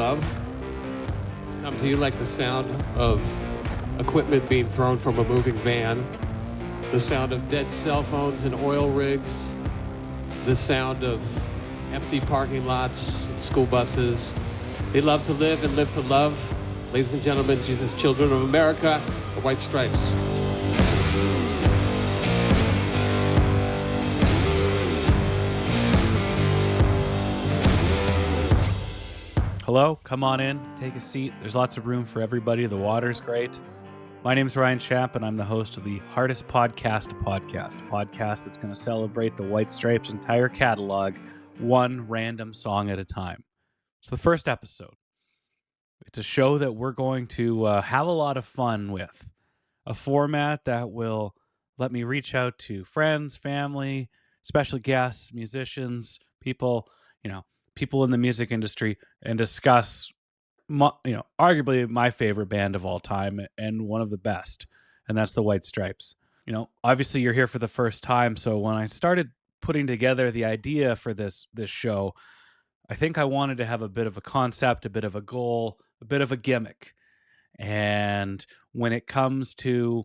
love come to you like the sound of equipment being thrown from a moving van, the sound of dead cell phones and oil rigs, the sound of empty parking lots and school buses. They love to live and live to love. Ladies and gentlemen, Jesus Children of America, the White Stripes. Hello, come on in, take a seat. There's lots of room for everybody. The water's great. My name's Ryan Schaap, and I'm the host of the Hardest Podcast a podcast that's going to celebrate the White Stripes' entire catalog, one random song at a time. So the first episode, it's a show that we're going to have a lot of fun with, a format that will let me reach out to friends, family, special guests, musicians, people in the music industry, and discuss, arguably my favorite band of all time and one of the best, and that's the White Stripes. Obviously you're here for the first time, so when I started putting together the idea for this show, I think I wanted to have a bit of a concept, a bit of a goal, a bit of a gimmick. And when it comes to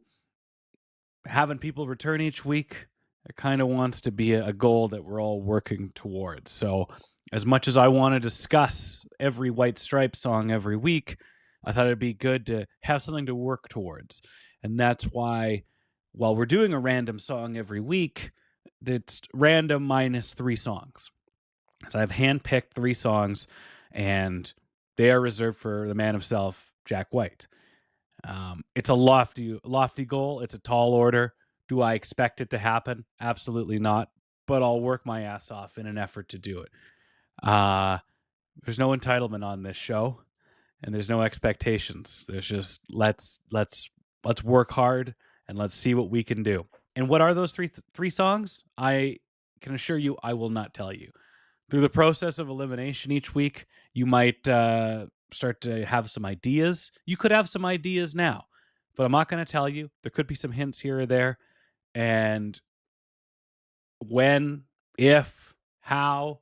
having people return each week, it kind of wants to be a goal that we're all working towards. So as much as I want to discuss every White Stripes song every week, I thought it'd be good to have something to work towards. And that's why, while we're doing a random song every week, it's random minus 3 songs. So I've handpicked 3 songs, and they are reserved for the man himself, Jack White. It's a lofty goal. It's a tall order. Do I expect it to happen? Absolutely not. But I'll work my ass off in an effort to do it. There's no entitlement on this show, and there's no expectations. There's just let's work hard and let's see what we can do. And what are those three songs? I can assure you I will not tell you. Through the process of elimination each week, you might start to have some ideas. You could have some ideas now, but I'm not going to tell you. There could be some hints here or there. And when, if, how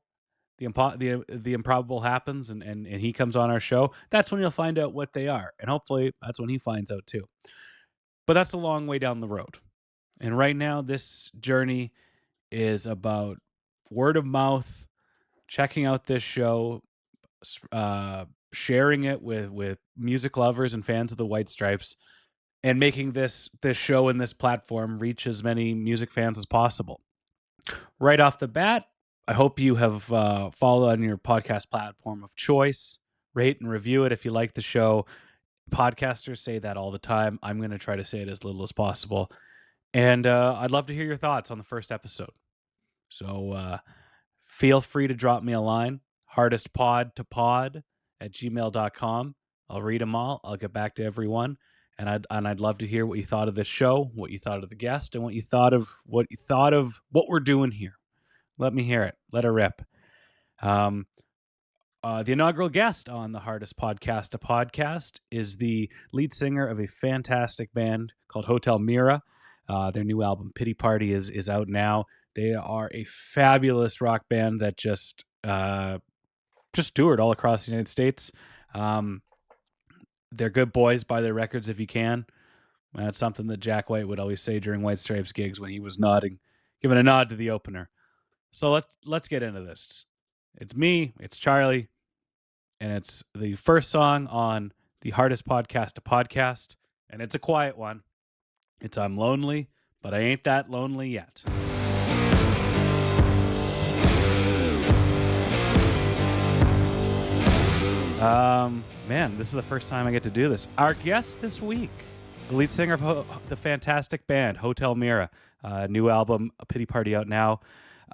the improbable happens and he comes on our show, that's when you'll find out what they are. And hopefully that's when he finds out too. But that's a long way down the road. And right now, this journey is about word of mouth, checking out this show, sharing it with music lovers and fans of the White Stripes, and making this show and this platform reach as many music fans as possible. Right off the bat, I hope you have followed on your podcast platform of choice. Rate and review it if you like the show. Podcasters say that all the time. I'm going to try to say it as little as possible. And I'd love to hear your thoughts on the first episode. So feel free to drop me a line, hardestpod@gmail.com. I'll read them all. I'll get back to everyone. And I'd love to hear what you thought of this show, what you thought of the guest, and what you thought of what we're doing here. Let me hear it. Let her rip. The inaugural guest on the Hardest Podcast a podcast is the lead singer of a fantastic band called Hotel Mira. Their new album, Pity Party, is out now. They are a fabulous rock band that just toured all across the United States. They're good boys. Buy their records if you can. That's something that Jack White would always say during White Stripes gigs when he was giving a nod to the opener. So let's get into this. It's me, it's Charlie, and it's the first song on the Hardest Podcast a podcast, and it's a quiet one. It's I'm Lonely, but I ain't that lonely yet. Man, this is the first time I get to do this. Our guest this week, the lead singer of the fantastic band Hotel Mira, new album, A Pity Party, out now.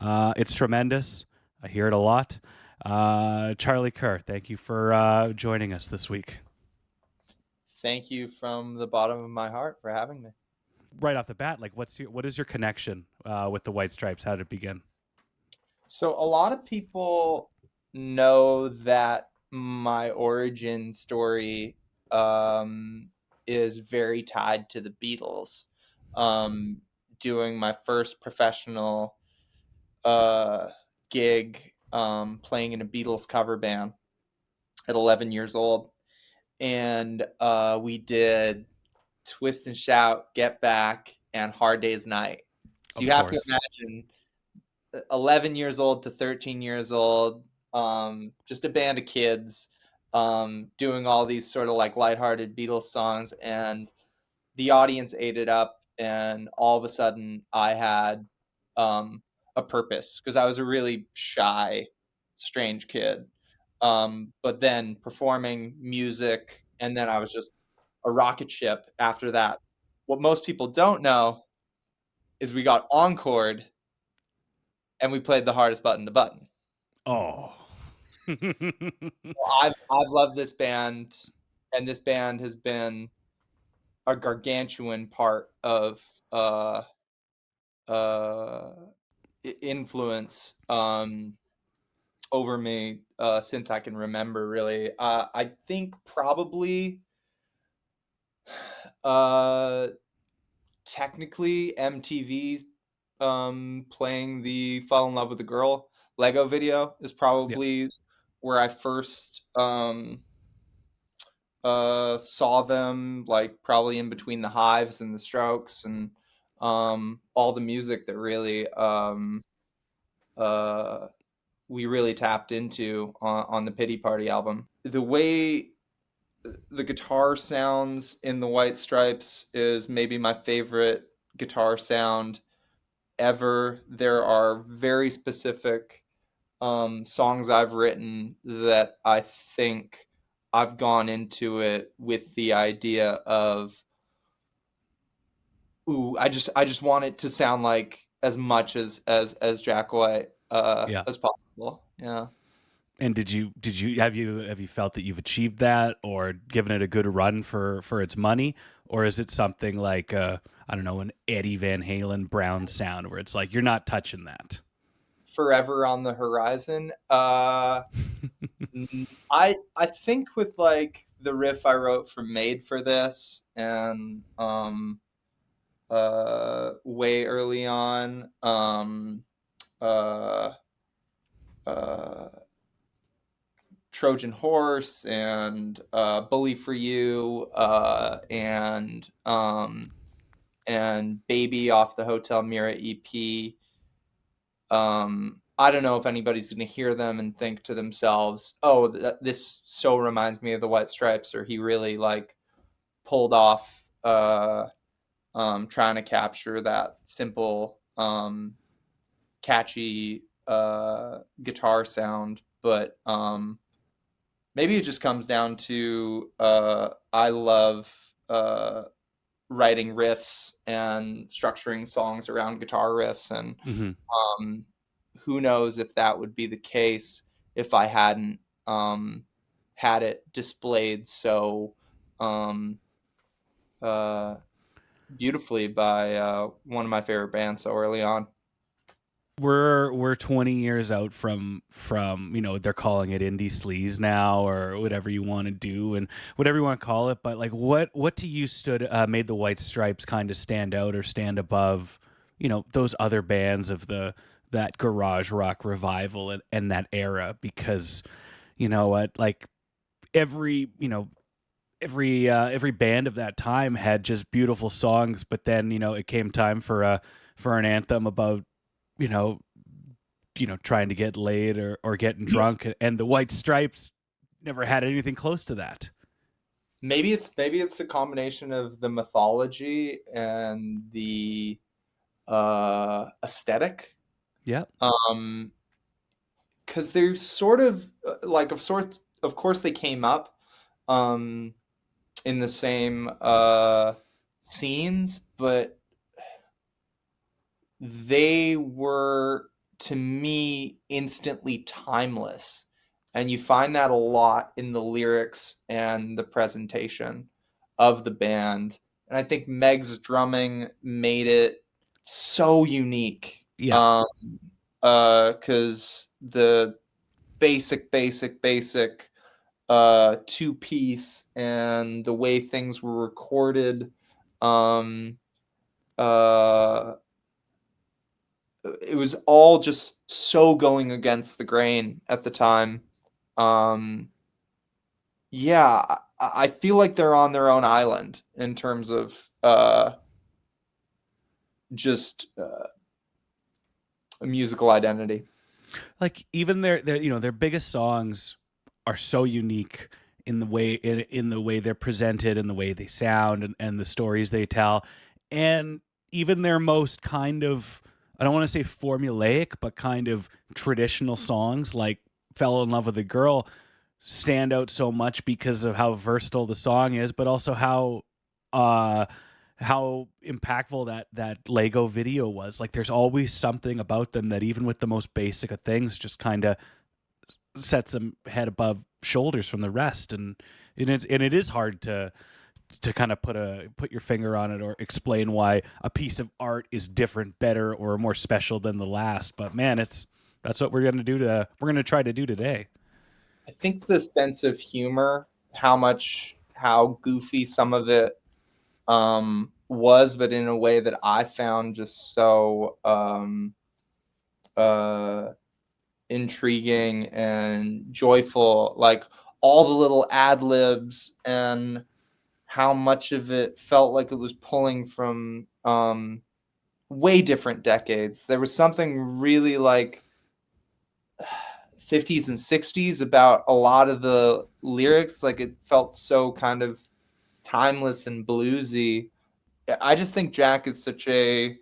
It's tremendous. I hear it a lot. Charlie Kerr, thank you for joining us this week. Thank you from the bottom of my heart for having me. Right off the bat, what is your connection with the White Stripes? How did it begin? So a lot of people know that my origin story is very tied to the Beatles. Doing my first professional gig playing in a Beatles cover band. at 11 years old. And we did Twist and Shout, Get Back, and Hard Day's Night. So Of you have to course. imagine 11 years old to 13 years old, just a band of kids doing all these sort of like lighthearted Beatles songs, and the audience ate it up, and all of a sudden I had a purpose because I was a really shy, strange kid. But then performing music, and then I was just a rocket ship after that. What most people don't know is we got encored and we played The Hardest Button to Button. Oh. I've loved this band, and this band has been a gargantuan part of influence over me since I can remember, really. I think probably technically MTV playing the Fall in Love with a Girl Lego video is probably where I first saw them, like probably in between the Hives and the Strokes, and all the music that really we really tapped into on the Pity Party album. The way the guitar sounds in the White Stripes is maybe my favorite guitar sound ever. There are very specific songs I've written that I think I've gone into it with the idea of, ooh, I just want it to sound like as much as Jack White as possible. Yeah. And have you felt that you've achieved that, or given it a good run for its money, or is it something like I don't know, an Eddie Van Halen Brown sound where it's like you're not touching that? Forever on the horizon. I think with like the riff I wrote for Made for This, and way early on, Trojan Horse, and Bully for You, and Baby off the Hotel Mira EP. I don't know if anybody's going to hear them and think to themselves, "Oh, this so reminds me of the White Stripes," or he really like pulled off trying to capture that simple, catchy guitar sound. But maybe it just comes down to I love writing riffs and structuring songs around guitar riffs, and who knows if that would be the case if I hadn't had it displayed so beautifully by one of my favorite bands so early on. We're 20 years out from they're calling it indie sleaze now, or whatever you want to do and whatever you want to call it, but like what to you made the White Stripes kind of stand out or stand above those other bands of that garage rock revival and that era? Because like every band of that time had just beautiful songs, but then it came time for an anthem about trying to get laid or getting drunk, and the White Stripes never had anything close to that. Maybe it's a combination of the mythology and the aesthetic. Yeah. Because they're sort of of course they came up in the same scenes, but they were, to me, instantly timeless. And you find that a lot in the lyrics and the presentation of the band. And I think Meg's drumming made it so unique. Yeah. Because the basic two-piece and the way things were recorded, it was all just so going against the grain at the time. Yeah, I feel like they're on their own island in terms of just a musical identity. Like even their biggest songs are so unique in the way they're presented and the way they sound and the stories they tell. And even their most kind of, I don't want to say formulaic, but kind of traditional songs like Fell in Love with a Girl stand out so much because of how versatile the song is, but also how impactful that Lego video was. Like there's always something about them that even with the most basic of things just kind of sets them head above shoulders from the rest. And it is hard to kind of put your finger on it or explain why a piece of art is different, better, or more special than the last. But man, that's what we're going to try to do today. I think the sense of humor, how goofy some of it was, but in a way that I found just so intriguing and joyful, like all the little ad libs and how much of it felt like it was pulling from way different decades. There was something really like 50s and 60s about a lot of the lyrics. Like it felt so kind of timeless and bluesy. I just think Jack is such a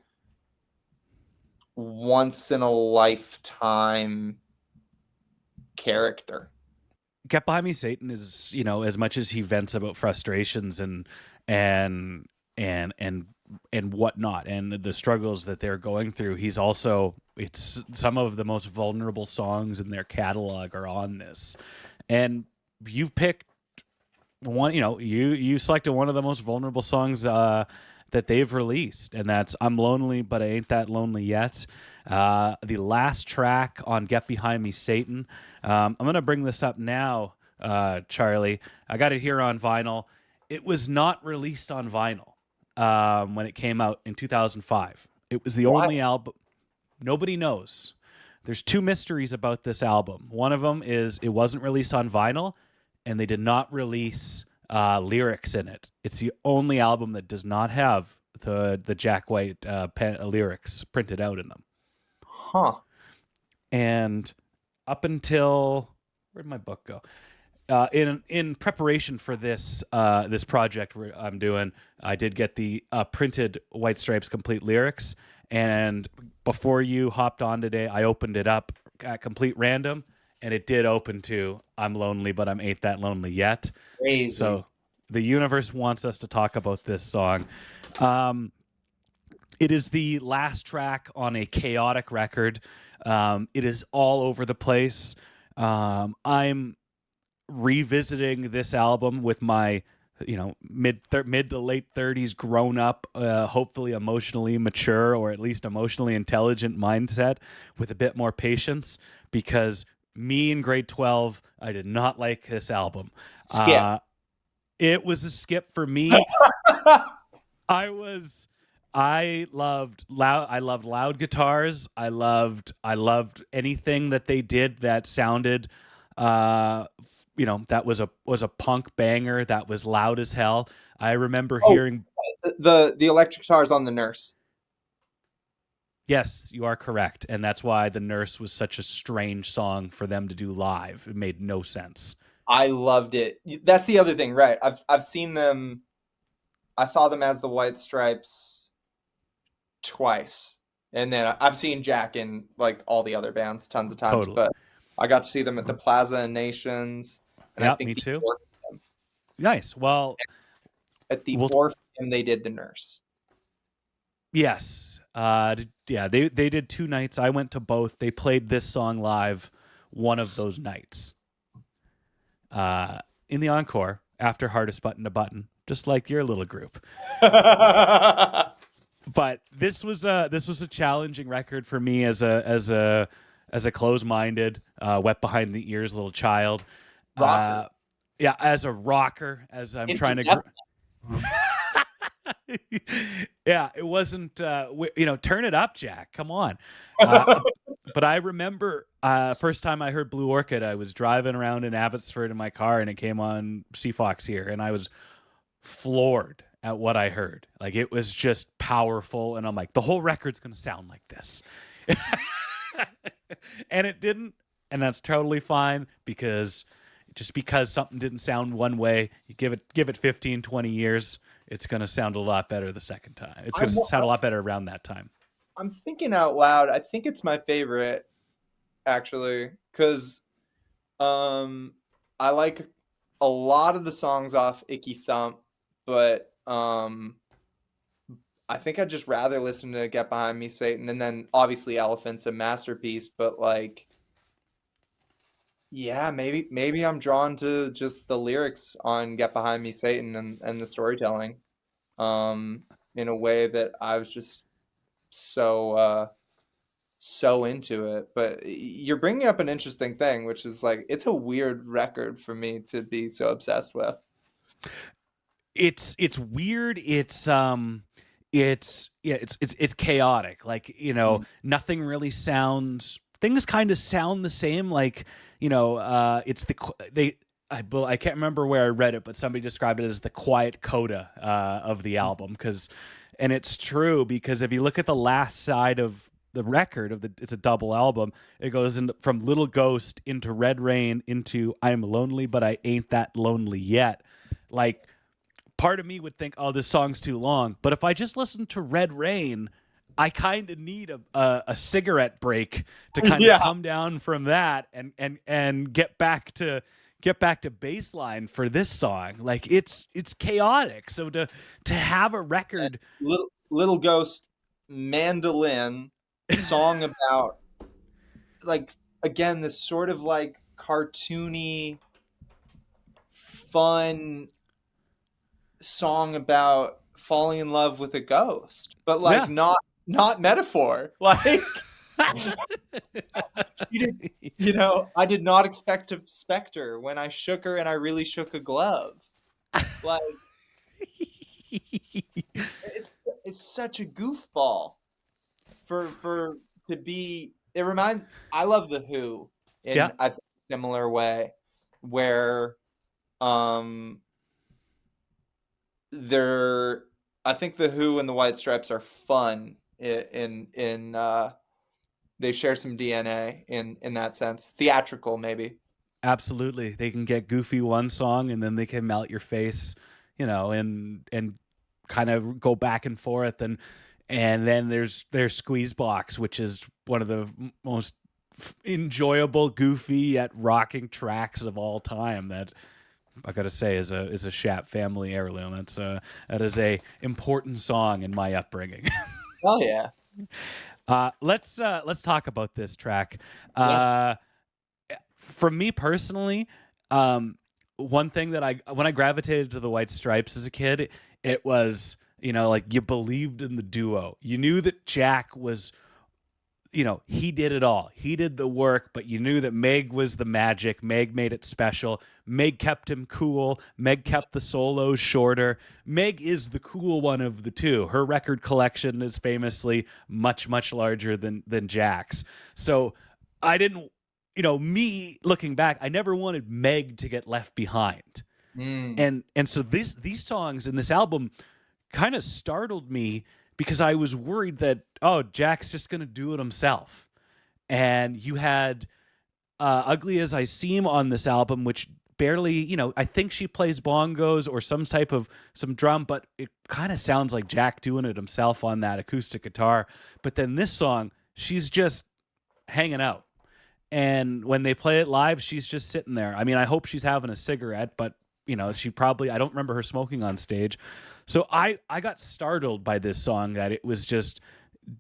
once in a lifetime character. Get Behind Me, Satan is, as much as he vents about frustrations and whatnot and the struggles that they're going through, he's also, it's some of the most vulnerable songs in their catalog are on this. And you've picked one, you selected one of the most vulnerable songs that they've released, and that's I'm Lonely, But I Ain't That Lonely Yet. The last track on Get Behind Me, Satan. I'm going to bring this up now, Charlie. I got it here on vinyl. It was not released on vinyl when it came out in 2005. It was the only album. Nobody knows. There's two mysteries about this album. One of them is it wasn't released on vinyl, and they did not release lyrics in it. It's the only album that does not have the Jack White lyrics printed out in them. Huh. And up until, where'd my book go? In preparation for this this project I'm doing, I did get the printed White Stripes complete lyrics. And before you hopped on today, I opened it up at complete random, and it did open to I'm Lonely, But I Ain't That Lonely Yet. Crazy. So the universe wants us to talk about this song. It is the last track on a chaotic record. It is all over the place. I'm revisiting this album with my mid to late 30s grown up, hopefully emotionally mature or at least emotionally intelligent mindset with a bit more patience, because me in grade 12, I did not like this album. Skip. It was a skip for me. I loved loud guitars. I loved anything that they did that sounded that was a punk banger that was loud as hell. I remember hearing the electric guitars on The Nurse. Yes, you are correct. And that's why The Nurse was such a strange song for them to do live. It made no sense. I loved it. That's the other thing, right? I've seen them. I saw them as the White Stripes twice. And then I've seen Jack in like all the other bands tons of times. Totally. But I got to see them at the Plaza and Nations. And yeah, I think me too. Nice. Well, at the Orpheum, they did The Nurse. Yes. Yeah, they did 2 nights. I went to both. They played this song live one of those nights. In the encore after Hardest Button to Button, just like your little group. But this was a challenging record for me as a close-minded, wet behind the ears little child. Rocker. Yeah, as a rocker, as I'm trying to. Yeah, it wasn't. Turn it up, Jack. Come on. But I remember First time I heard Blue Orchid, I was driving around in Abbotsford in my car, and it came on CFox here, and I was floored at what I heard. Like, it was just powerful, and I'm like, the whole record's gonna sound like this. And it didn't, and that's totally fine, because something didn't sound one way, you give it 15, 20 years, it's gonna sound a lot better the second time. It's gonna sound a lot better around that time. I'm thinking out loud. I think it's my favorite, actually, because I like a lot of the songs off Icky Thump, but I think I'd just rather listen to Get Behind Me, Satan, and then obviously Elephant's a masterpiece, but like, yeah, maybe I'm drawn to just the lyrics on Get Behind Me, Satan, and the storytelling, in a way that I was just so into it. But you're bringing up an interesting thing, which is like, it's a weird record for me to be so obsessed with. It's weird. It's chaotic. Like, nothing really sounds. Things kind of sound the same. Like, it's I can't remember where I read it, but somebody described it as the quiet coda of the album. And it's true, because if you look at the last side of the record it's a double album, it goes from Little Ghost into Red Rain into I'm Lonely But I Ain't That Lonely Yet. Like, part of me would think, oh, this song's too long, but if I just listen to Red Rain, I kind of need a cigarette break to kind of come down from that and get back to baseline for this song. Like, it's chaotic, so to have a record, Little Ghost mandolin song about, like, again, this sort of like cartoony fun song about falling in love with a ghost, but like not metaphor. Like, I did not expect a specter when I shook her and I really shook a glove. Like, it's such a goofball for to be. It reminds. I love the Who in a similar way, where I think the Who and the White Stripes are fun in they share some DNA in that sense. Theatrical, maybe. Absolutely. They can get goofy one song, and then they can melt your face, and kind of go back and forth. And then there's Squeezebox, which is one of the most enjoyable, goofy yet rocking tracks of all time, that I gotta say is a Schaap family heirloom. That is a important song in my upbringing. Oh yeah. Let's talk about this track. For me personally, one thing that when I gravitated to the White Stripes as a kid, it was, like, you believed in the duo. You knew that Jack was, he did it all. He did the work, but you knew that Meg was the magic. Meg made it special. Meg kept him cool. Meg kept the solos shorter. Meg is the cool one of the two. Her record collection is famously much, much larger than Jack's. So I didn't, me looking back, I never wanted Meg to get left behind. And so these songs in this album kind of startled me, because I was worried that, Jack's just going to do it himself. And you had Ugly As I Seem on this album, which barely, I think she plays bongos or some drum, but it kind of sounds like Jack doing it himself on that acoustic guitar. But then this song, she's just hanging out. And when they play it live, she's just sitting there. I mean, I hope she's having a cigarette, but she probably, I don't remember her smoking on stage. So I got startled by this song, that it was just,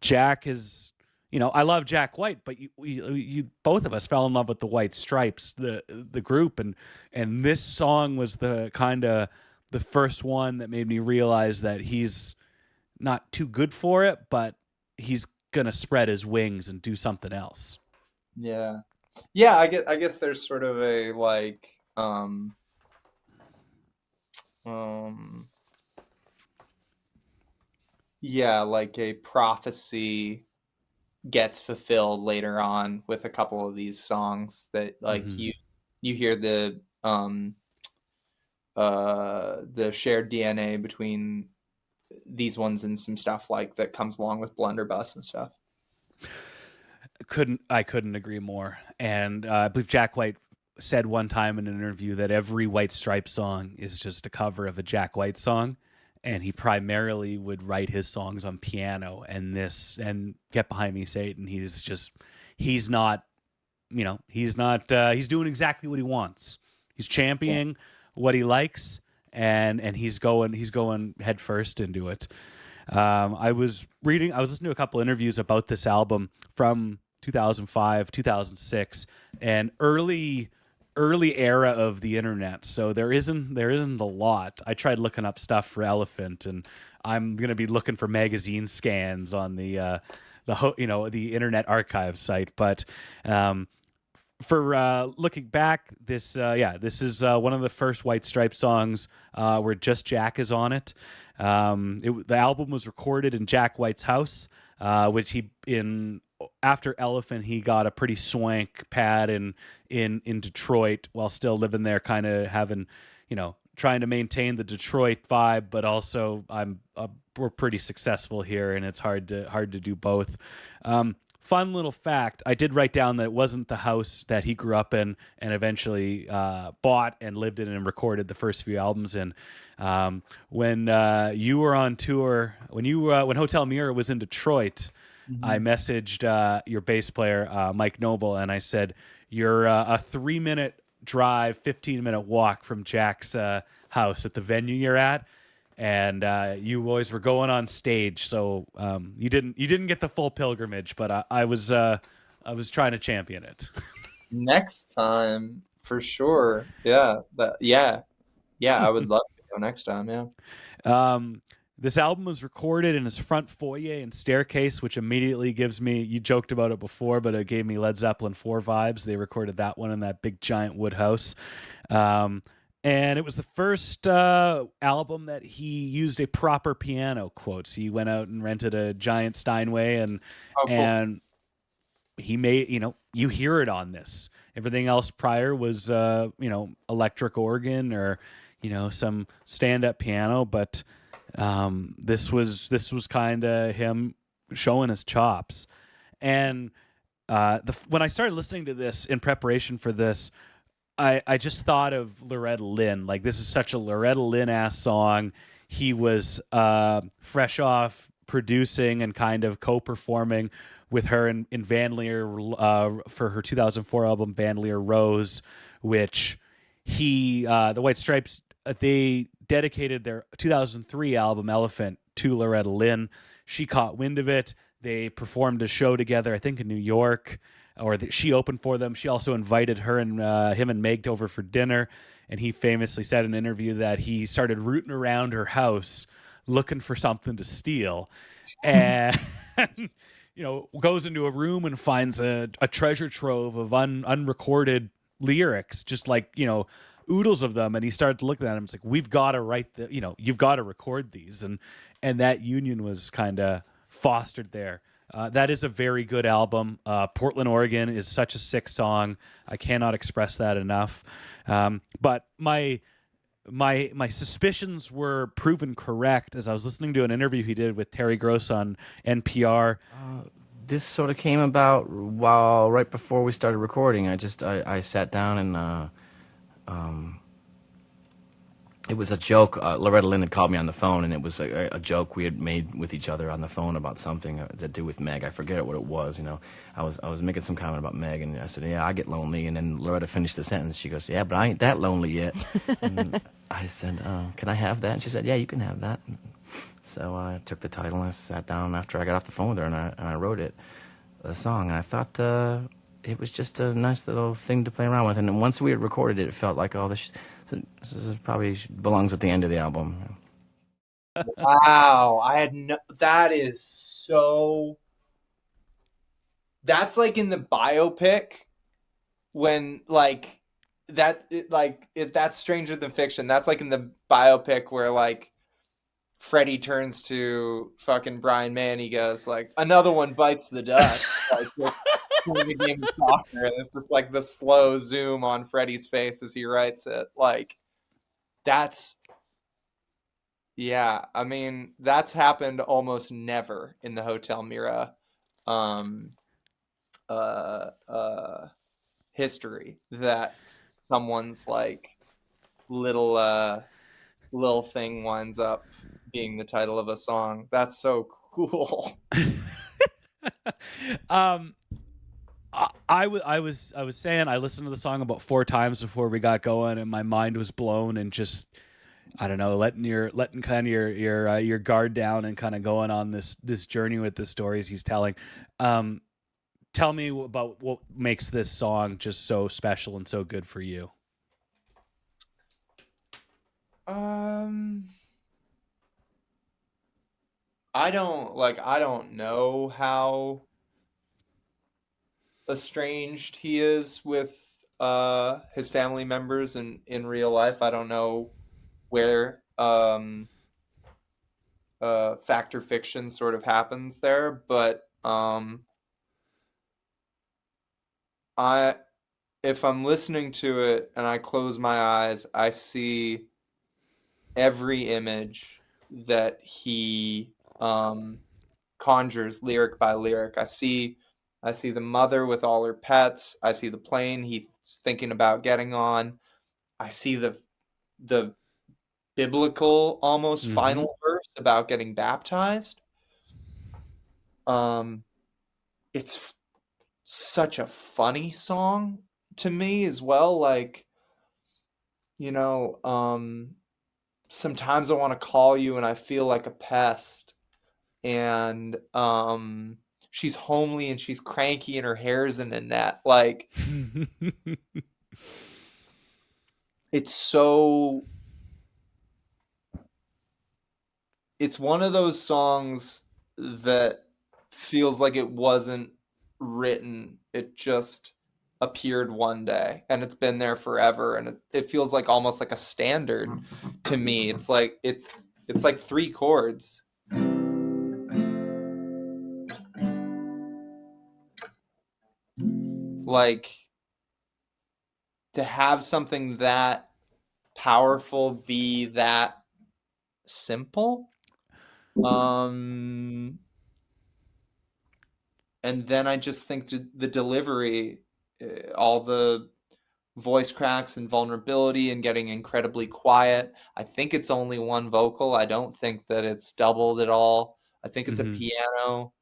Jack is, I love Jack White, but you both of us fell in love with the White Stripes, the group. And this song was the kind of the first one that made me realize that he's not too good for it, but he's going to spread his wings and do something else. Yeah. Yeah. I guess there's sort of a like, yeah, like a prophecy gets fulfilled later on with a couple of these songs that like Mhm. you hear the shared DNA between these ones and some stuff like that comes along with Blunderbuss and stuff. I couldn't agree more. And I believe Jack White said one time in an interview that every White Stripes song is just a cover of a Jack White song, and he primarily would write his songs on piano. And Get Behind Me, Satan, he's not, he's doing exactly what he wants. He's championing what he likes, and he's going head first into it. I was listening to a couple interviews about this album from 2005, 2006, and early era of the internet. So there isn't a lot. I tried looking up stuff for Elephant, and I'm gonna be looking for magazine scans on the Internet Archive site. But for looking back, this is one of the first White Stripes songs where just Jack is on it. The album was recorded in Jack White's house, which after Elephant he got a pretty swank pad in Detroit while still living there, kind of having, trying to maintain the Detroit vibe, but also we're pretty successful here, and it's hard to do both. Fun little fact, I did write down that it wasn't the house that he grew up in and eventually bought and lived in and recorded the first few albums in. When you were on tour, when Hotel Mira was in Detroit, I messaged your bass player, Mike Noble, and I said, you're a 3-minute drive, 15-minute walk from Jack's house at the venue you're at. And you boys were going on stage, so you didn't get the full pilgrimage, but I was trying to champion it. Next time, for sure. Yeah, I would love to go next time. Yeah. This album was recorded in his front foyer and staircase, which immediately gives me, you joked about it before, but it gave me Led Zeppelin 4 vibes. They recorded that one in that big giant wood house. And it was the first album that he used a proper piano, quotes. He went out and rented a giant Steinway, and and he made, you hear it on this. Everything else prior was electric organ or some stand-up piano, but this was kind of him showing his chops. And when I started listening to this in preparation for this, I just thought of Loretta Lynn. Like, this is such a Loretta Lynn-ass song. He was fresh off producing and kind of co-performing with her in Van Leer for her 2004 album Van Leer Rose, which the White Stripes, they dedicated their 2003 album Elephant to Loretta Lynn. She caught wind of it. They performed a show together, I think in New York, she opened for them. She also invited her and him and Meg over for dinner. And he famously said in an interview that he started rooting around her house looking for something to steal. And, goes into a room and finds a treasure trove of unrecorded lyrics, just like, oodles of them. And he started to look at them. It's like, we've got to write you've got to record these. And that union was kind of fostered there. That is a very good album. Portland, Oregon is such a sick song. I cannot express that enough. But my suspicions were proven correct as I was listening to an interview he did with Terry Gross on NPR. This sort of came about right before we started recording. I sat down and it was a joke. Loretta Lynn had called me on the phone, and it was a joke we had made with each other on the phone about something to do with Meg. I forget what it was. I was making some comment about Meg, and I said, "Yeah, I get lonely." And then Loretta finished the sentence. She goes, "Yeah, but I ain't that lonely yet." And I said, "Can I have that?" And she said, "Yeah, you can have that." So I took the title and I sat down after I got off the phone with her, and I wrote the song. And I thought it was just a nice little thing to play around with. And then once we had recorded it, it felt like, this probably belongs at the end of the album. Wow, that's like in the biopic when that's Stranger Than Fiction. That's like in the biopic where like Freddie turns to fucking Brian May and he goes like, another one bites the dust. Like this playing a game of soccer, and it's just like the slow zoom on Freddie's face as he writes it. Like that's yeah, I mean, that's happened almost never in the Hotel Mira um uh uh history, that someone's like little thing winds up being the title of a song. That's so cool. um, I was saying I listened to the song about 4 times before we got going, and my mind was blown, and just I don't know, letting kind of your guard down and kind of going on this journey with the stories he's telling. Tell me about what makes this song just so special and so good for you. I don't know how estranged he is with his family members in real life. I don't know where fact or fiction sort of happens there, but I if I'm listening to it and I close my eyes, I see every image that he conjures lyric by lyric. I see the mother with all her pets. I see the plane he's thinking about getting on. I see the biblical almost final verse about getting baptized. It's such a funny song to me as well. Like, you know, sometimes I want to call you and I feel like a pest. And she's homely and she's cranky and her hair's in a net. Like, it's one of those songs that feels like it wasn't written. It just appeared one day and it's been there forever, and it feels like almost like a standard to me. It's like it's like 3 chords. Like, to have something that powerful be that simple. And then I just think the delivery, all the voice cracks and vulnerability and getting incredibly quiet. I think it's only one vocal. I don't think that it's doubled at all. I think it's a piano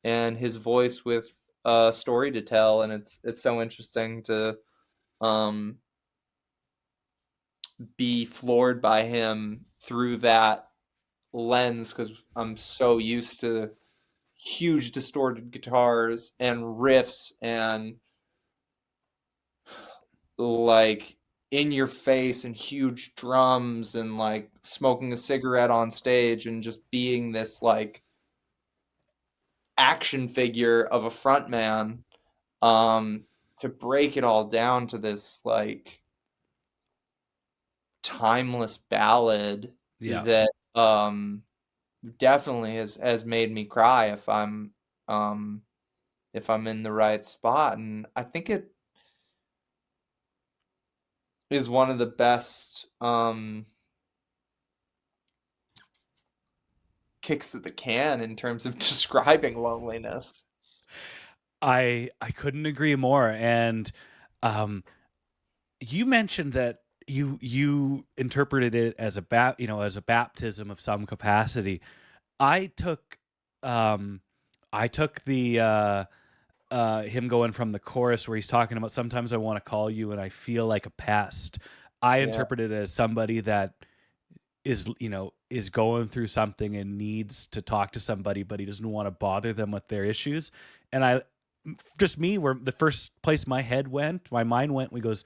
and his voice with a story to tell, and it's so interesting to be floored by him through that lens, because I'm so used to huge distorted guitars and riffs and like in your face and huge drums and like smoking a cigarette on stage and just being this like action figure of a frontman, to break it all down to this like timeless ballad that definitely has made me cry if I'm in the right spot. And I think it is one of the best kicks at the can in terms of describing loneliness. I couldn't agree more. And you mentioned that you interpreted it as a baptism of some capacity. I took the him going from the chorus where he's talking about sometimes I want to call you and I feel like a pest. I interpreted it as somebody that is going through something and needs to talk to somebody, but he doesn't want to bother them with their issues. And where the first place my mind went, he goes,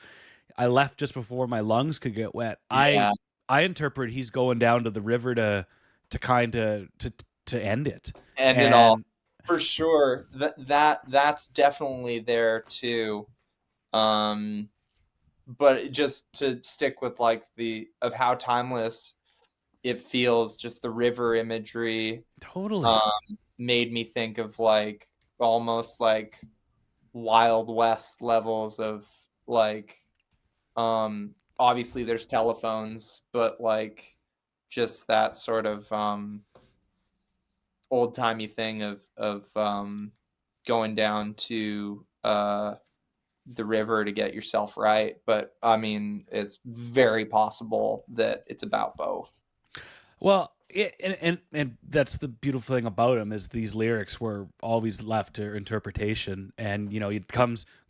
I left just before my lungs could get wet. I interpret he's going down to the river to end it. End it all. For sure. That's definitely there too. But just to stick with like of how timeless it feels, just the river imagery Totally. made me think of like almost like Wild West levels of like obviously there's telephones, but like just that sort of old-timey thing of going down to the river to get yourself right. But I mean, it's very possible that it's about both. Well, and that's the beautiful thing about him is these lyrics were always left to interpretation. And he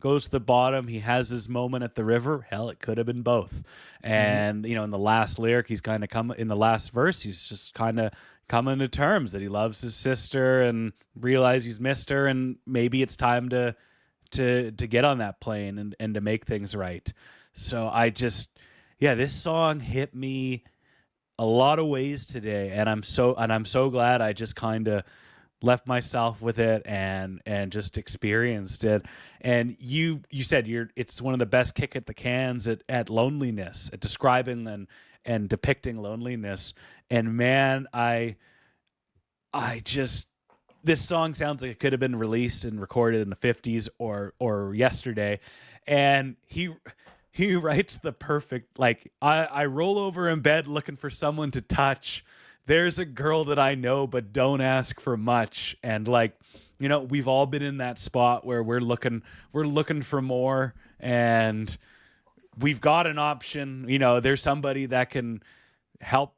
goes to the bottom. He has his moment at the river. Hell, it could have been both. And in the last lyric, he's kind of in the last verse. He's just kind of coming to terms that he loves his sister and realize he's missed her, and maybe it's time to get on that plane and to make things right. So this song hit me a lot of ways today, and I'm so glad I just kind of left myself with it and just experienced it. And you said it's one of the best kick at the cans at loneliness, at describing and depicting loneliness. And man, this song sounds like it could have been released and recorded in the 50s or yesterday. And he writes the perfect, like, I roll over in bed looking for someone to touch. There's a girl that I know, but don't ask for much. And like, we've all been in that spot where we're looking for more, and we've got an option. There's somebody that can help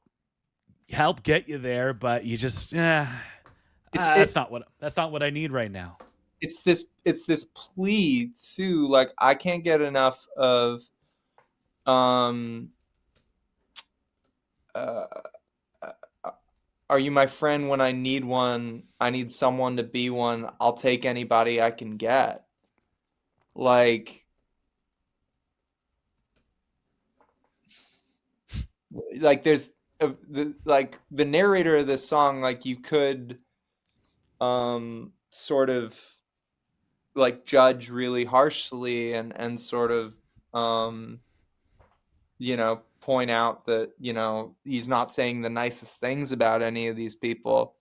get you there, but you just, that's not what I need right now. It's this plea too. Like, I can't get enough of are you my friend when I need one? I need someone to be one. I'll take anybody I can get. Like there's the narrator of this song, like, you could sort of like judge really harshly and sort of point out that he's not saying the nicest things about any of these people.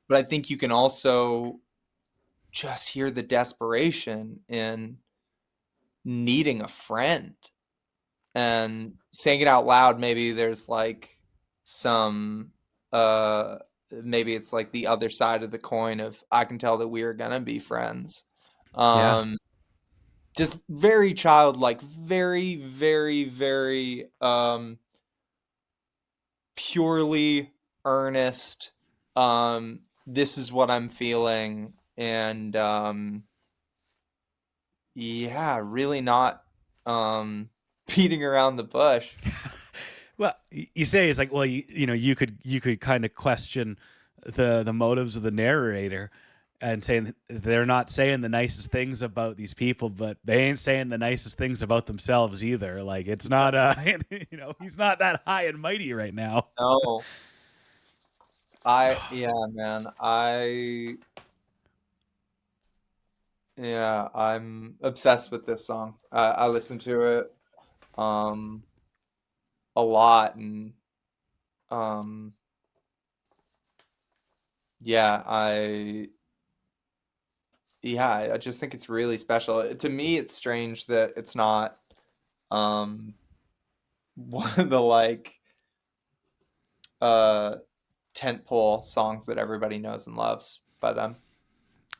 But I think you can also just hear the desperation in needing a friend, and saying it out loud. Maybe there's like some maybe it's like the other side of the coin of, I can tell that we are gonna be friends. Just very childlike, very, very, very purely earnest. This is what I'm feeling, and really not beating around the bush. Well, you say it's like, well, you could kind of question the motives of the narrator, and saying they're not saying the nicest things about these people, but they ain't saying the nicest things about themselves either. Like, it's not he's not that high and mighty right now. No. I'm obsessed with this song. I listen to it a lot, and I just think it's really special. To me, it's strange that it's not one of the like tentpole songs that everybody knows and loves by them.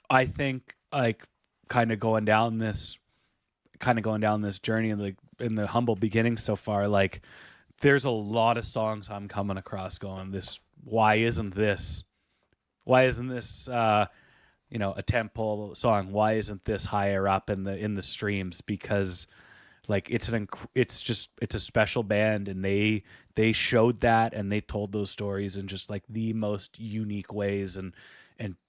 I think, like, kind of going down this journey in the humble beginnings so far, like, there's a lot of songs I'm coming across going, why isn't this a tempo song? Why isn't this higher up in the streams? Because like, it's a special band, and they showed that, and they told those stories in just like the most unique ways, and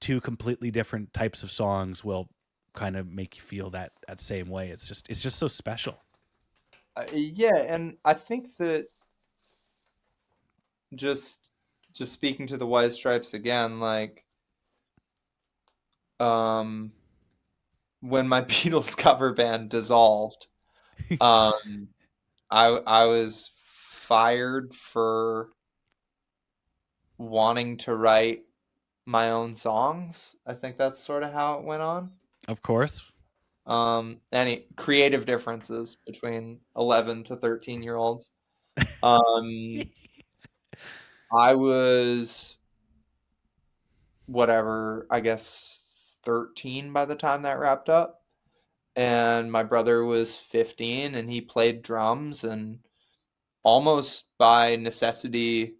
two completely different types of songs will kind of make you feel that same way. It's just so special. And I think that just speaking to the White Stripes again, like, when my Beatles cover band dissolved, I was fired for wanting to write my own songs. I think that's sort of how it went on. Of course. Any creative differences between 11 to 13-year-olds. I was whatever, I guess 13 by the time that wrapped up. And my brother was 15 and he played drums, and almost by necessity,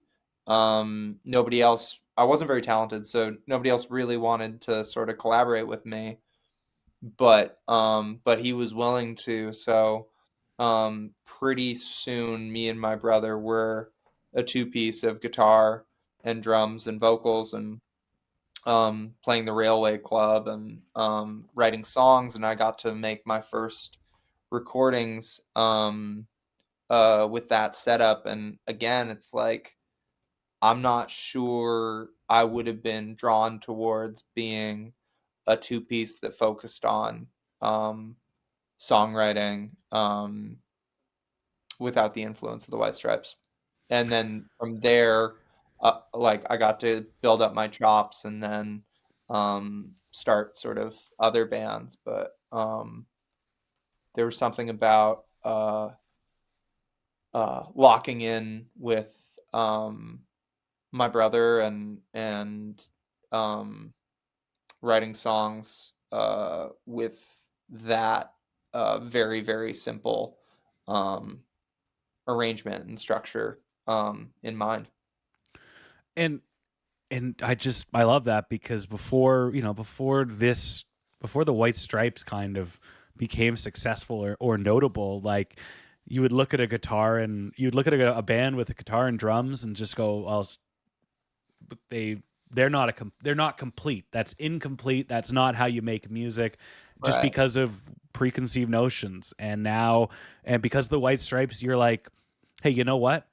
nobody else, I wasn't very talented, so nobody else really wanted to sort of collaborate with me. But he was willing to, so pretty soon me and my brother were a two-piece of guitar and drums and vocals, and playing the Railway Club and writing songs, and I got to make my first recordings with that setup. And again, it's like, I'm not sure I would have been drawn towards being a two-piece that focused on songwriting without the influence of the White Stripes. And then from there, like, I got to build up my chops and then start sort of other bands. But there was something about locking in with my brother and writing songs with that very, very simple arrangement and structure in mind. And I love that, because before the White Stripes kind of became successful or notable, like, you would look at a guitar and you'd look at a band with a guitar and drums and just go, well, they're not complete. That's incomplete. That's not how you make music, just Right. because of preconceived notions. And because of the White Stripes, you're like, hey, you know what?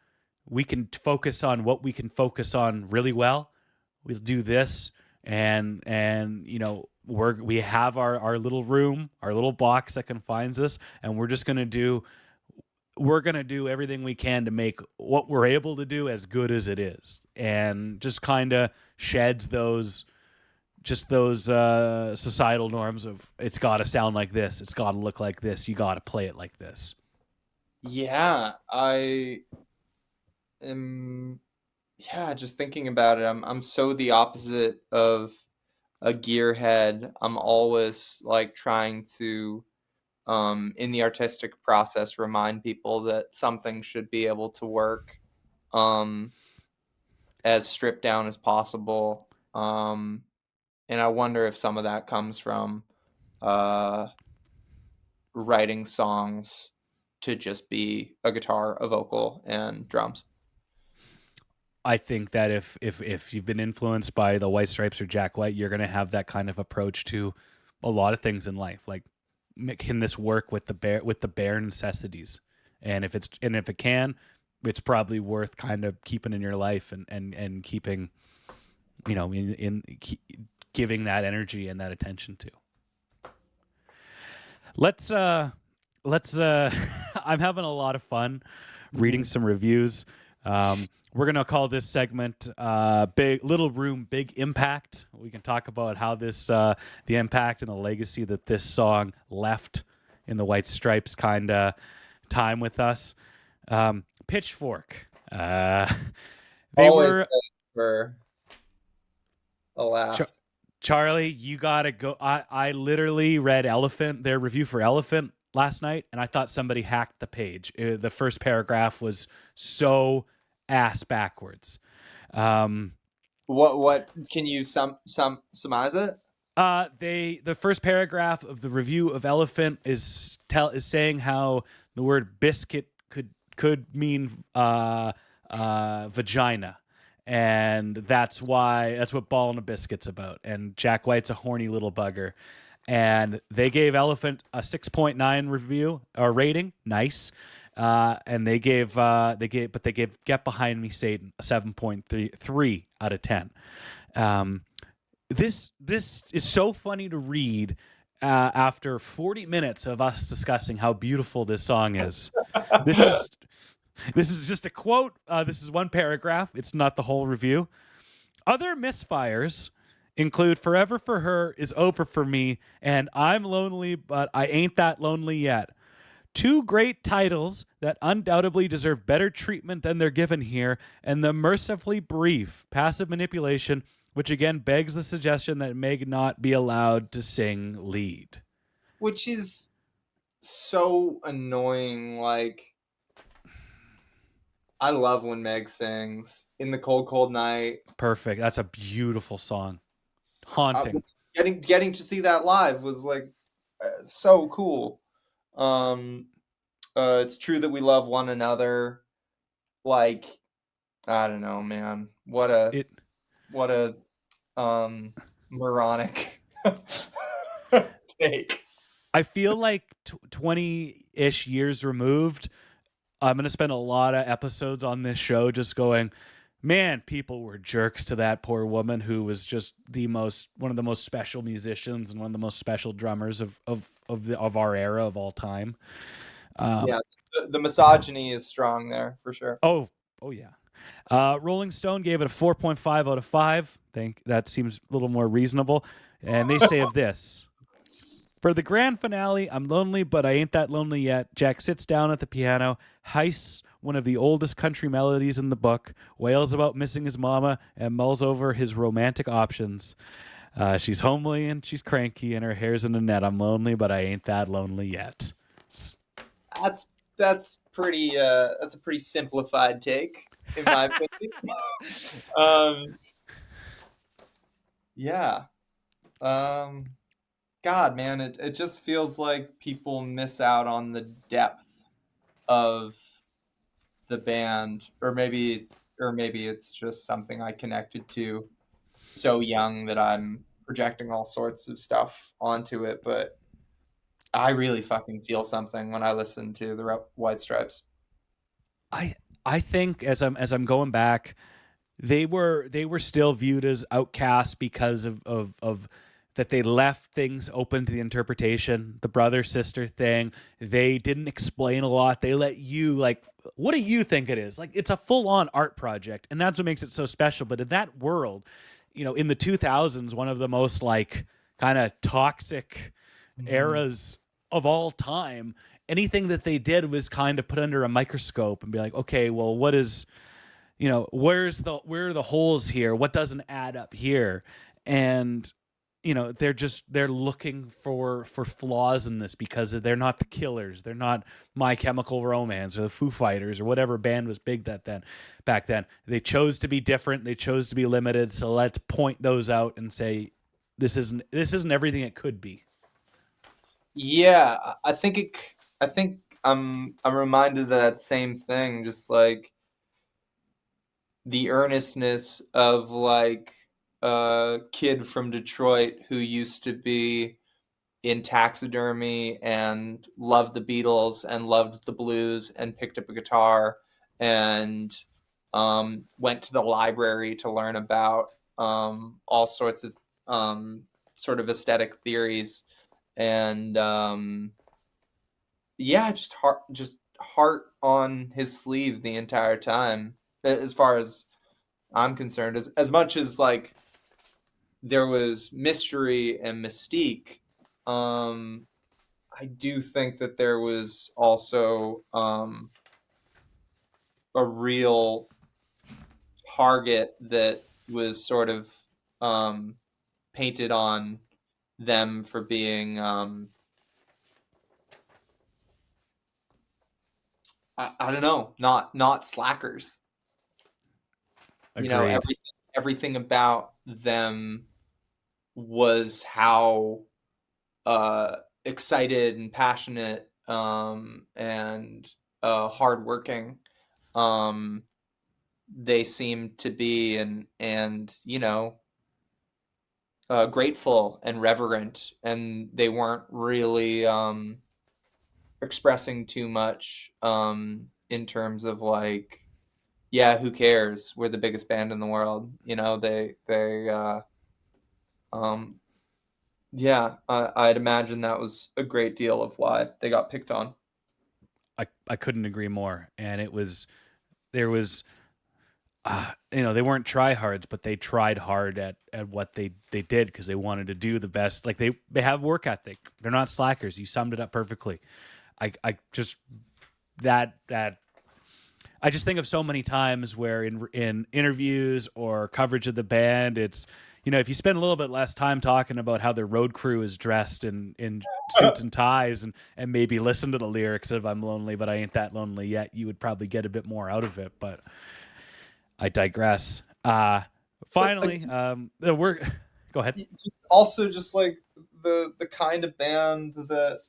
We can focus on what we can focus on really well. We'll do this, and we have our little room, our little box that confines us, and we're gonna do everything we can to make what we're able to do as good as it is, and just kind of sheds those societal norms of, it's got to sound like this, it's got to look like this, you got to play it like this. Yeah, I am. Yeah, just thinking about it, I'm so the opposite of a gearhead. I'm always like trying to, in the artistic process, remind people that something should be able to work as stripped down as possible. And I wonder if some of that comes from writing songs to just be a guitar, a vocal, and drums. I think that if you've been influenced by the White Stripes or Jack White, you're going to have that kind of approach to a lot of things in life. Like, can this work with the bare necessities? And if it can, it's probably worth kind of keeping in your life and keeping, giving that energy and that attention to. Let's I'm having a lot of fun reading some reviews. We're going to call this segment Big Little Room, Big Impact. We can talk about how this, the impact and the legacy that this song left in the White Stripes kind of time with us. Pitchfork. They Always were... good for a laugh. Charlie, you got to go. I literally read their review for Elephant last night, and I thought somebody hacked the page. The first paragraph was so ass backwards. What can you surmise it? The first paragraph of the review of Elephant is saying how the word biscuit could mean vagina, and that's what Ballin' a Biscuit's about. And Jack White's a horny little bugger, and they gave Elephant a 6.9 review or rating. Nice. And they gave Get Behind Me Satan a 7.3 out of 10. This is so funny to read after 40 minutes of us discussing how beautiful this song is. This is just a quote. This is one paragraph. It's not the whole review. Other misfires include Forever for Her is Over for Me and I'm Lonely, but I Ain't That Lonely Yet. Two great titles that undoubtedly deserve better treatment than they're given here, and the mercifully brief Passive Manipulation, which again begs the suggestion that Meg not be allowed to sing lead. Which is so annoying. Like, I love when Meg sings In the Cold, Cold Night. Perfect. That's a beautiful song. Haunting. Getting to see that live was like so cool. It's true that we love one another. Like, I don't know, man. What a moronic take. I feel like 20-ish years removed, I'm going to spend a lot of episodes on this show just going, man, people were jerks to that poor woman who was just one of the most special musicians and one of the most special drummers of our era of all time. Yeah, the misogyny is strong there for sure. Oh yeah. Rolling Stone gave it a 4.5 out of 5. I think that seems a little more reasonable. And they say of this: for the grand finale, I'm lonely, but I ain't that lonely yet. Jack sits down at the piano, heists one of the oldest country melodies in the book, wails about missing his mama, and mulls over his romantic options. She's homely and she's cranky, and her hair's in a net. I'm lonely, but I ain't that lonely yet. That's pretty. That's a pretty simplified take, in my opinion. Yeah. God, man, it just feels like people miss out on the depth of the band, or maybe it's just something I connected to so young that I'm projecting all sorts of stuff onto it. But I really fucking feel something when I listen to the White Stripes. I think as I'm going back, they were still viewed as outcasts because of that they left things open to the interpretation. The brother sister thing, they didn't explain a lot. They let you, like, what do you think it is? Like, it's a full on art project, and that's what makes it so special. But in that world, in the 2000s, one of the most like kind of toxic eras of all time, anything that they did was kind of put under a microscope and be like, okay, well, what is, where are the holes here? What doesn't add up here? And they're looking for flaws in this because they're not the Killers. They're not My Chemical Romance or the Foo Fighters or whatever band was big back then. They chose to be different. They chose to be limited. So let's point those out and say, this isn't everything it could be. Yeah, I think I'm reminded of that same thing, just like the earnestness of like a kid from Detroit who used to be in taxidermy and loved the Beatles and loved the blues and picked up a guitar and went to the library to learn about all sorts of sort of aesthetic theories. And just heart on his sleeve the entire time, as far as I'm concerned. As much as like there was mystery and mystique, I do think that there was also a real target that was sort of painted on them for being I don't know, not slackers. Agreed. Everything about them was how excited and passionate and hardworking they seemed to be, and grateful and reverent, and they weren't really expressing too much in terms of like, yeah, who cares? We're the biggest band in the world. I'd imagine that was a great deal of why they got picked on. I couldn't agree more. And there was they weren't tryhards, but they tried hard at what they did because they wanted to do the best. Like they have work ethic. They're not slackers. You summed it up perfectly. I just I just think of so many times where in interviews or coverage of the band, it's, if you spend a little bit less time talking about how their road crew is dressed in suits and ties and maybe listen to the lyrics of I'm lonely, but I ain't that lonely yet, you would probably get a bit more out of it. But I digress. Finally, the work. Go ahead. Just like the kind of band that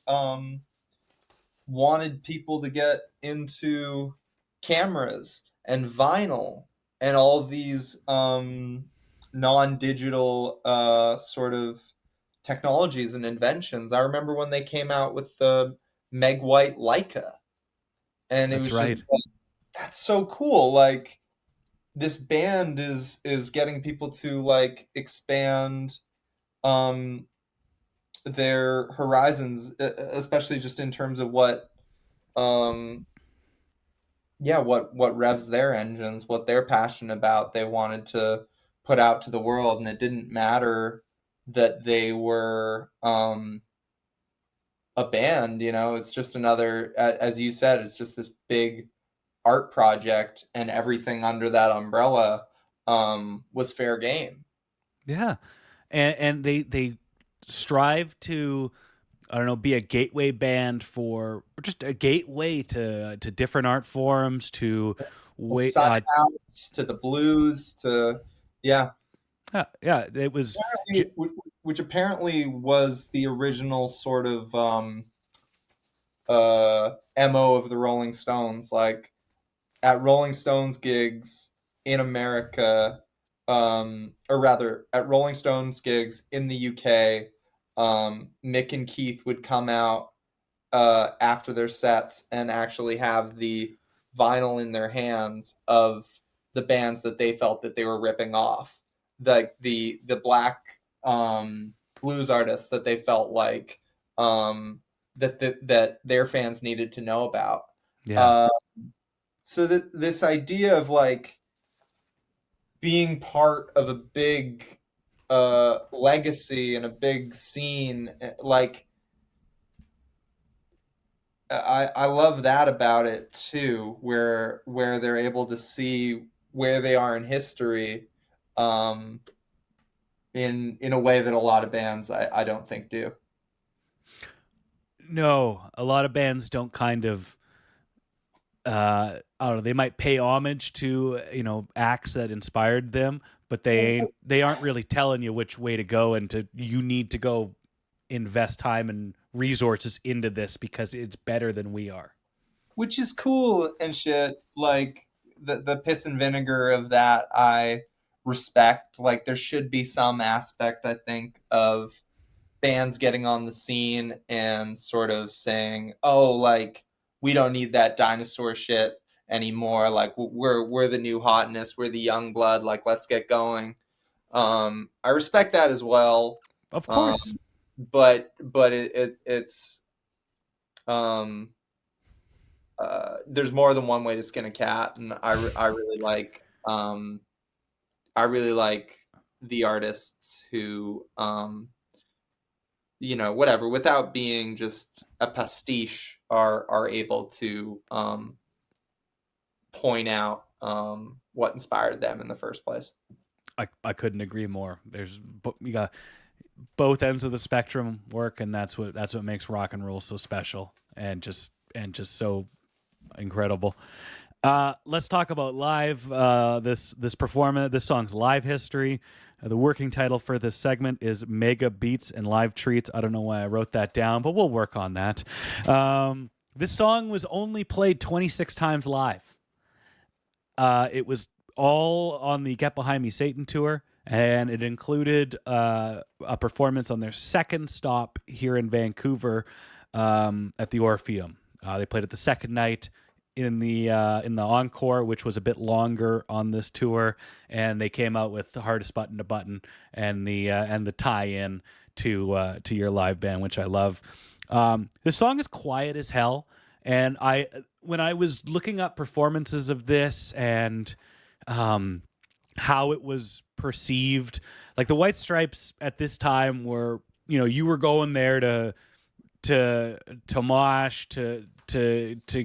wanted people to get into cameras and vinyl and all these non-digital sort of technologies and inventions. I remember when they came out with the Meg White Leica, and it was just like, that's so cool. Like, this band is getting people to like expand their horizons, especially just in terms of what revs their engines, what they're passionate about, they wanted to put out to the world. And it didn't matter that they were a band, it's just another, as you said, it's just this big art project, and everything under that umbrella was fair game. Yeah. And they strive to, I don't know, be a gateway band or just a gateway to different art forms, to house, to the blues, to it was, which apparently was the original sort of MO of the Rolling Stones. Like, at Rolling Stones gigs in America, or rather at Rolling Stones gigs in the UK, Mick and Keith would come out after their sets and actually have the vinyl in their hands of the bands that they felt that they were ripping off, the black blues artists that they felt like that their fans needed to know about. So that this idea of like being part of a big legacy and a big scene, like I love that about it too, where they're able to see where they are in history, in a way that a lot of bands I don't think do. No, a lot of bands don't kind of, I don't know, they might pay homage to, acts that inspired them, but they aren't really telling you which way to go, and you need to go invest time and resources into this because it's better than we are. Which is cool and shit. Like, the piss and vinegar of that I respect. Like, there should be some aspect, I think, of bands getting on the scene and sort of saying, oh, like, we don't need that dinosaur shit anymore. Like, we're the new hotness. We're the young blood. Like, let's get going. I respect that as well. Of course. But it's there's more than one way to skin a cat, and I really like the artists who whatever, without being just a pastiche, are able to point out what inspired them in the first place. I couldn't agree more. You got both ends of the spectrum work, and that's what makes rock and roll so special and just so incredible. Let's talk about live. This performance, this song's live history. The working title for this segment is Mega Beats and Live Treats. I don't know why I wrote that down, but we'll work on that. This song was only played 26 times live. It was all on the Get Behind Me Satan tour, and it included a performance on their second stop here in Vancouver at the Orpheum. They played it the second night in the encore, which was a bit longer on this tour, and they came out with the Hardest Button to Button and the tie-in to your live band, which I love. This song is quiet as hell, and when I was looking up performances of this and how it was perceived. Like the White Stripes at this time were, you were going there to mosh, to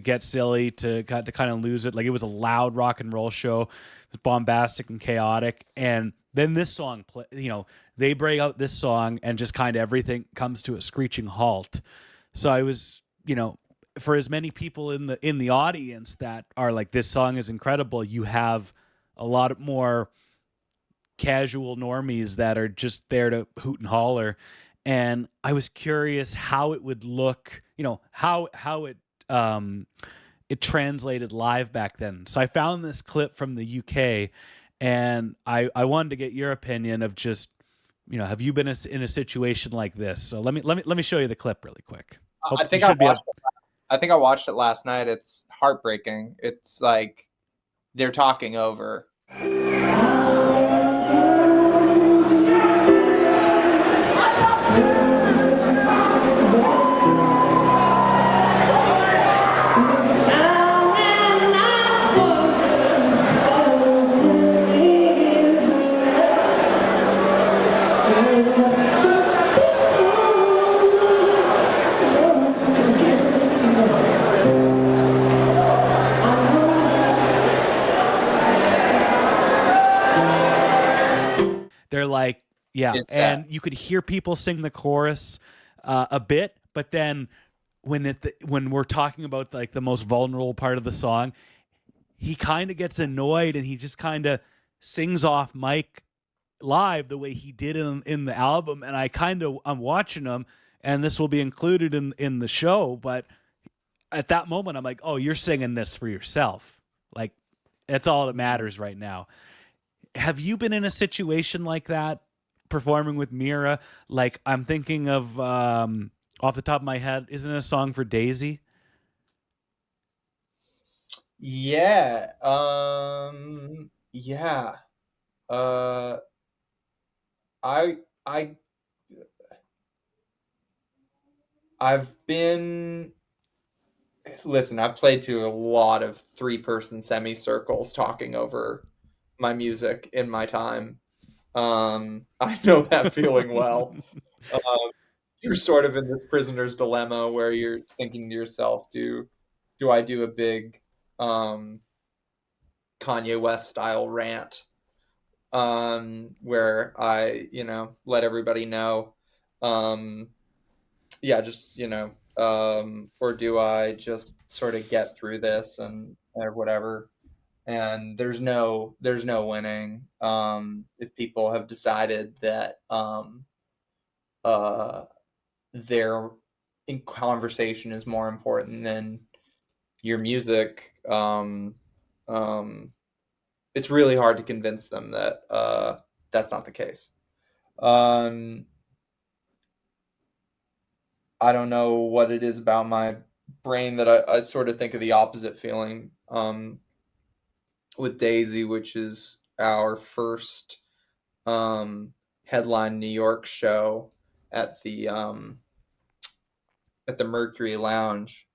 get silly, to kind of lose it. Like it was a loud rock and roll show. It was bombastic and chaotic. And then this song, they break out this song and just kind of everything comes to a screeching halt. So I was, for as many people in the audience that are like, this song is incredible, you have a lot more casual normies that are just there to hoot and holler. And I was curious how it would look, how it translated live back then. So I found this clip from the UK, and I wanted to get your opinion of just, have you been in a situation like this? So let me show you the clip really quick. I think I watched it last night. It's heartbreaking. It's like they're talking over. They're like, yeah, and you could hear people sing the chorus a bit, but then when we're talking about like the most vulnerable part of the song, he kind of gets annoyed and he just kind of sings off mic live the way he did in the album. And I'm watching him, and this will be included in the show, but at that moment I'm like, oh, you're singing this for yourself. Like that's all that matters right now. Have you been in a situation like that performing with Mira? Like I'm thinking of off the top of my head, isn't it a song for Daisy? Yeah. Yeah. I've been, listen, I've played to a lot of 3-person semicircles talking over my music in my time. I know that feeling well. You're sort of in this prisoner's dilemma where you're thinking to yourself, do I do a big Kanye West style rant where I, let everybody know, or do I just sort of get through this or whatever? And there's no winning if people have decided that their conversation is more important than your music. It's really hard to convince them that that's not the case. I don't know what it is about my brain that I sort of think of the opposite feeling with Daisy, which is our first headline New York show at the Mercury Lounge.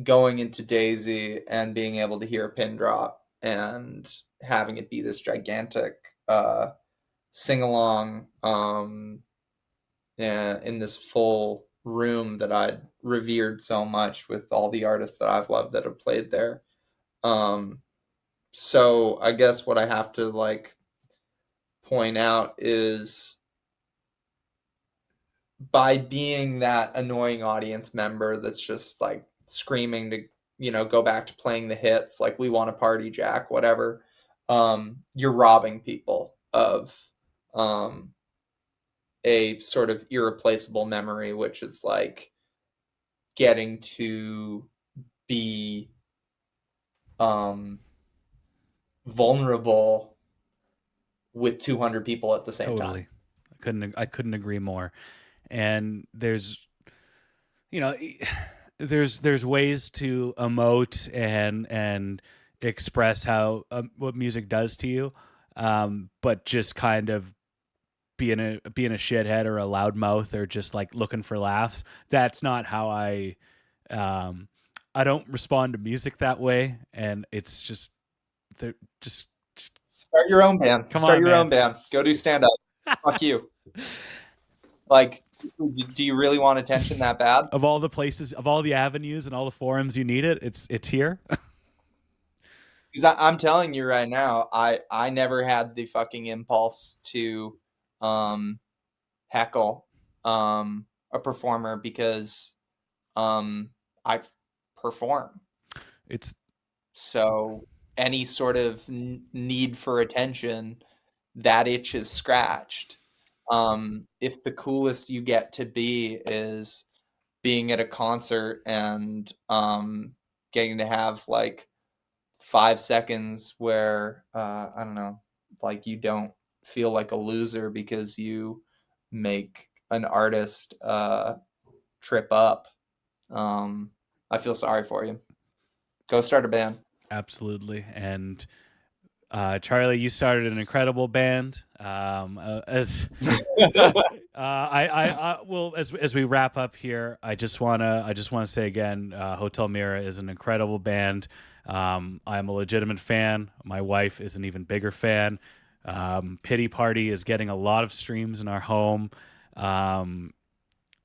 Going into Daisy and being able to hear a pin drop and having it be this gigantic sing along in this full room that I'd revered so much with all the artists that I've loved that have played there. So I guess what I have to point out is, by being that annoying audience member that's just screaming to, go back to playing the hits, like "We Want to Party, Jack," whatever, you're robbing people of a sort of irreplaceable memory, which is getting to be vulnerable with 200 people at the same time. I couldn't agree more. And there's ways to emote and express how what music does to you, but just kind of being a shithead or a loudmouth or just looking for laughs, that's not how I don't respond to music that way. And it's just they're just Start your own band. Come Start on, your man. own band. Go do stand up. Fuck you. Like, do you really want attention that bad? of all the places, of all the avenues and all the forums you need it, it's here. Because I'm telling you right now, I never had the fucking impulse to heckle a performer because I perform. It's So any sort of need for attention, that itch is scratched. If the coolest you get to be is being at a concert and getting to have like 5 seconds where I don't know, like you don't feel like a loser because you make an artist trip up. I feel sorry for you. Go start a band. absolutely. And Charlie, you started an incredible band. As well, as we wrap up here, I just wanna say again, Hotel Mira is an incredible band. I'm a legitimate fan. My wife is an even bigger fan. Pity Party is getting a lot of streams in our home.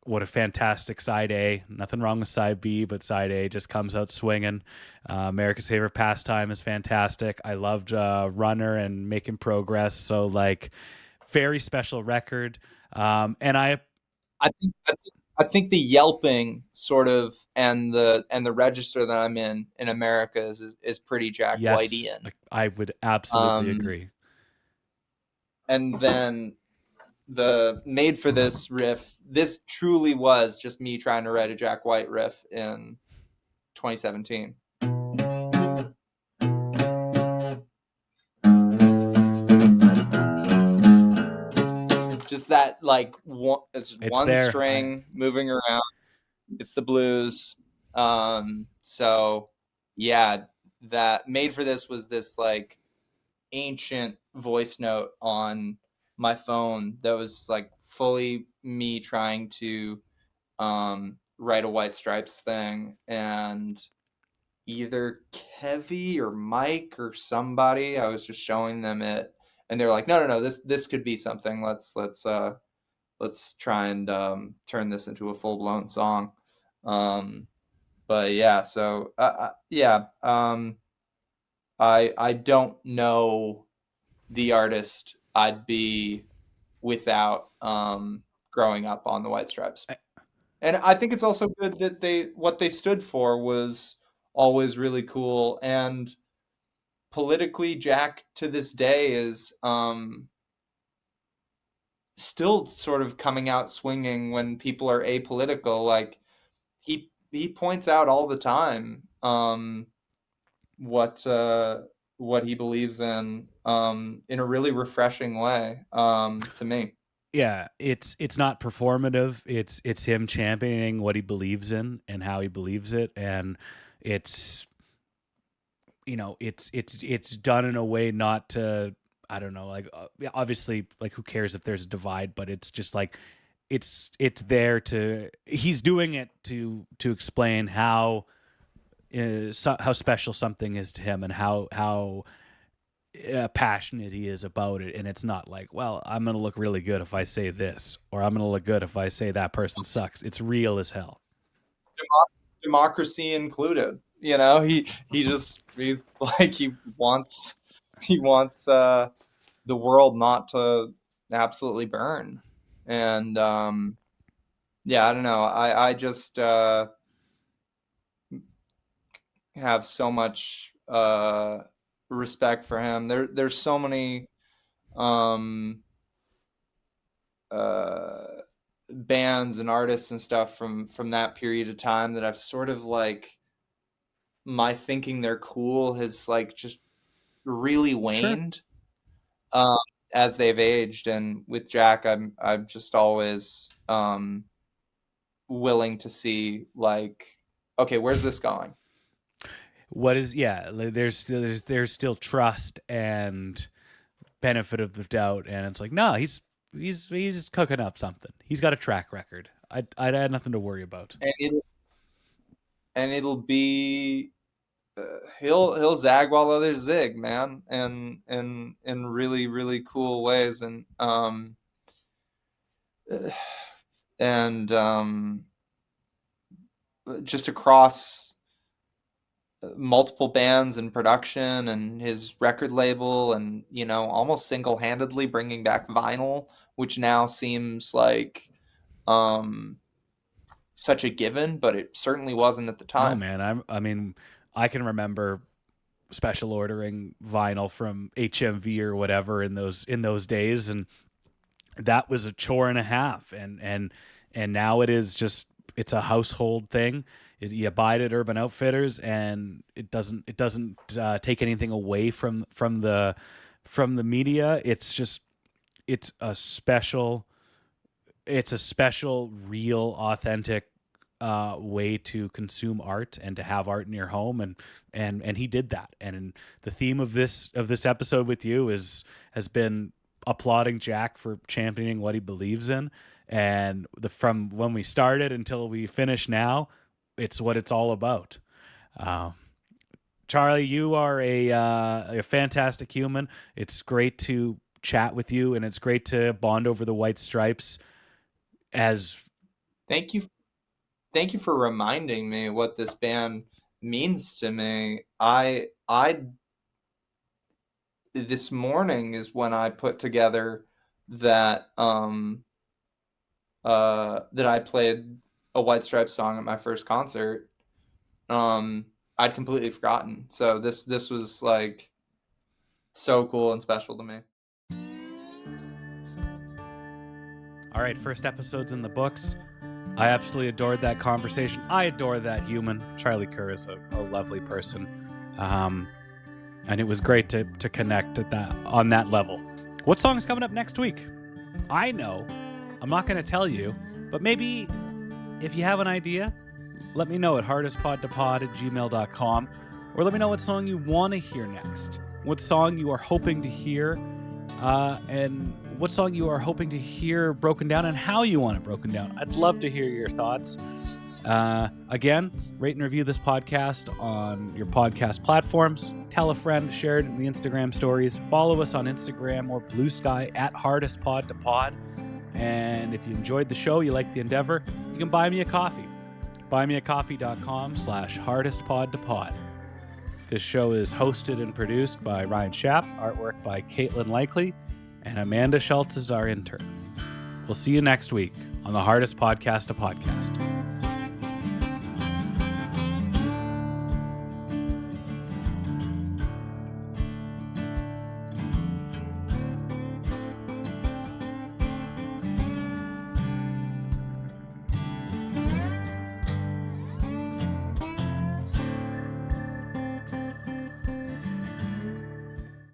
What a fantastic side A. Nothing wrong with side B, but side A just comes out swinging. America's Favorite Pastime is fantastic. I loved Runner and Making Progress. So, like, very special record. And I think the yelping sort of and the register that I'm in America is pretty Jack yes, Whiteian. I would absolutely agree. And then the Made for This riff, this truly was just me trying to write a Jack White riff in 2017. Just that, like, it's one there. string moving around. It's the blues. So yeah, that Made for This was this like ancient voice note on my phone that was like fully me trying to write a White Stripes thing, and either Kevy or Mike or somebody, I was just showing them it, and they're like, no, this could be something. Let's try and turn this into a full-blown song. But yeah, so yeah, I don't know the artist I'd be without growing up on the White Stripes. And I think it's also good that what they stood for was always really cool, and politically Jack to this day is still sort of coming out swinging when people are apolitical. Like he points out all the time what he believes in a really refreshing way to me. Yeah, it's not performative. It's him championing what he believes in and how he believes it, and it's it's done in a way not to, I don't know, like obviously, like, who cares if there's a divide, but it's just like it's there to, he's doing it to explain how special something is to him and how passionate he is about it. And it's not like, well, I'm gonna look really good if I say this, or I'm gonna look good if I say that person sucks. It's real as hell. Democracy included. He's like, he wants the world not to absolutely burn. And yeah, I don't know, I just have so much respect for him. There's so many bands and artists and stuff from that period of time that I've sort of like, my thinking they're cool has like just really waned. Sure. As they've aged. And with Jack, I'm just always willing to see, like, okay, where's this going? What is, yeah, there's still trust and benefit of the doubt, and it's like, no, he's cooking up something. He's got a track record. I had nothing to worry about. And it'll be he'll zag while others zig, man, and in really, really cool ways, and just across multiple bands and production and his record label, and almost single-handedly bringing back vinyl, which now seems like such a given, but it certainly wasn't at the time. No, man, I mean, I can remember special ordering vinyl from HMV or whatever in those days, and that was a chore and a half, and now it's a household thing. You buy it at Urban Outfitters, and it doesn't take anything away from the media. It's a special, real, authentic way to consume art and to have art in your home, and he did that. And the theme of this episode with you has been applauding Jack for championing what he believes in, and from when we started until we finish now, it's what it's all about. Charlie, you are a fantastic human. It's great to chat with you, and it's great to bond over the White Stripes. Thank you for reminding me what this band means to me. I this morning is when I put together that that I played a White Stripes song at my first concert. I'd completely forgotten. So this was like so cool and special to me. All right, first episode's in the books. I absolutely adored that conversation. I adore that human. Charlie Kerr is a lovely person. And it was great to connect on that level. What song is coming up next week? I know. I'm not going to tell you, but maybe if you have an idea, let me know at hardestpodtopod@gmail.com, or let me know what song you want to hear next, what song you are hoping to hear, and what song you are hoping to hear broken down and how you want it broken down. I'd love to hear your thoughts. Again, rate and review this podcast on your podcast platforms. Tell a friend, share it in the Instagram stories. Follow us on Instagram or Blue Sky at hardestpodtopod. And if you enjoyed the show, you like the endeavor, you can buy me a coffee. buymeacoffee.com/hardestpodtopod. This show is hosted and produced by Ryan Schaap, artwork by Catlin Likely, and Amanda Schultz is our intern. We'll see you next week on the Hardest Podcast to Podcast.